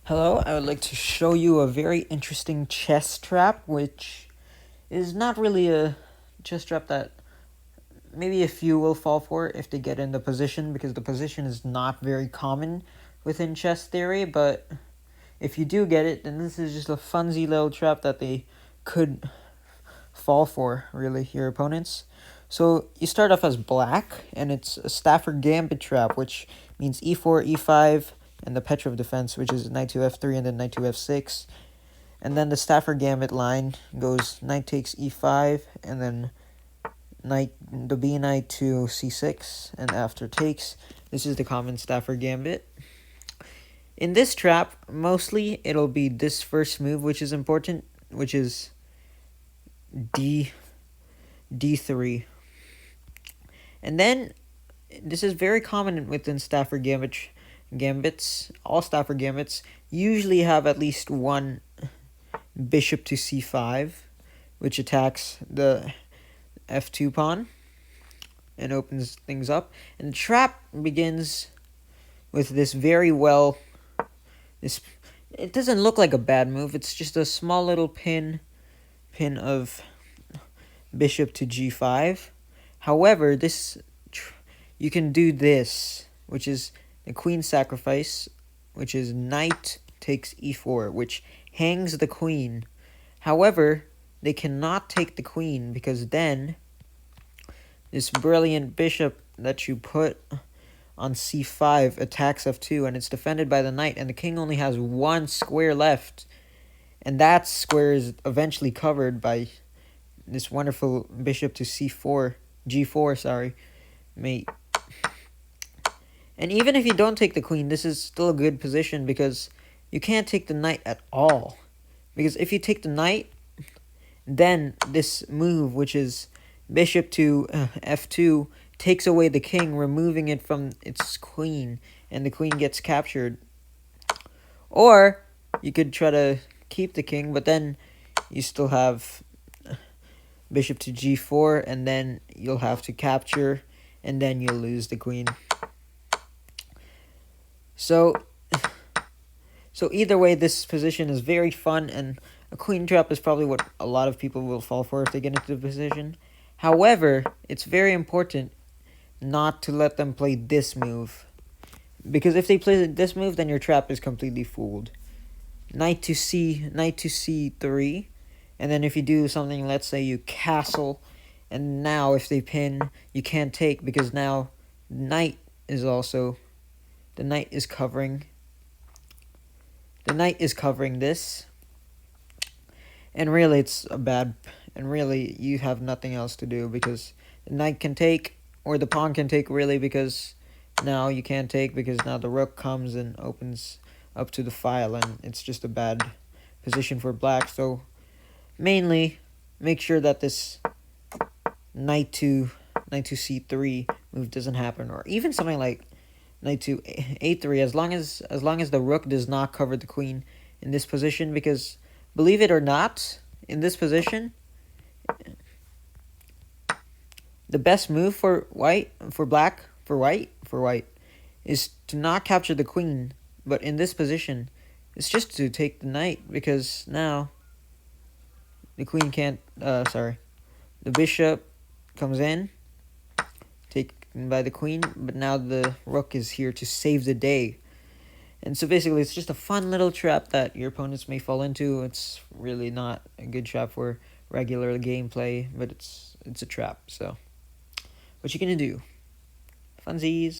Hello, I would like to show you a very interesting chess trap, which is not really a chess trap that maybe a few will fall for if they get in the position, because the position is not very common within chess theory, but if you do get it, then this is just a funsy little trap that they could fall for, really, your opponents. So you start off as black, and it's a Stafford Gambit trap, which means e4, e5, and the Petrov defense, which is knight to f3 and then knight to f6. And then the Stafford Gambit line goes knight takes e5, and then the b knight to c6, and after takes. This is the common Stafford Gambit. In this trap, mostly it'll be this first move, which is important, which is d3. And then, this is very common within Stafford Gambits. All Stafford Gambits usually have at least one bishop to c5, which attacks the f2 pawn and opens things up. And the trap begins with this it doesn't look like a bad move. It's just a small little pin of bishop to g5. However, you can do this, which is the queen sacrifice, which is knight takes e4, which hangs the queen. However, they cannot take the queen, because then this brilliant bishop that you put on c5 attacks f2, and it's defended by the knight, and the king only has one square left, and that square is eventually covered by this wonderful bishop to g4, mate. And even if you don't take the queen, this is still a good position, because you can't take the knight at all. Because if you take the knight, then this move, which is bishop to f2, takes away the king, removing it from its queen, and the queen gets captured. Or you could try to keep the king, but then you still have bishop to g4, and then you'll have to capture, and then you'll lose the queen. So either way, this position is very fun, and a queen trap is probably what a lot of people will fall for if they get into the position. However, it's very important not to let them play this move, because if they play this move, then your trap is completely fooled. Knight to c3, and then if you do something, let's say you castle, and now if they pin, you can't take, because now the knight is covering this, and really you have nothing else to do, because the knight can take, or the pawn can take, really, because now you can't take, because now the rook comes and opens up to the file, and it's just a bad position for black. So mainly make sure that this knight to c3 move doesn't happen, or even something like knight to a3, as long as the rook does not cover the queen in this position, because believe it or not, in this position, the best move for white is to not capture the queen, but in this position, it's just to take the knight, because now the queen can't, the bishop comes in, taken by the queen, but now the rook is here to save the day. And so basically, it's just a fun little trap that your opponents may fall into. It's really not a good trap for regular gameplay, but it's a trap, so what you gonna do? Funsies.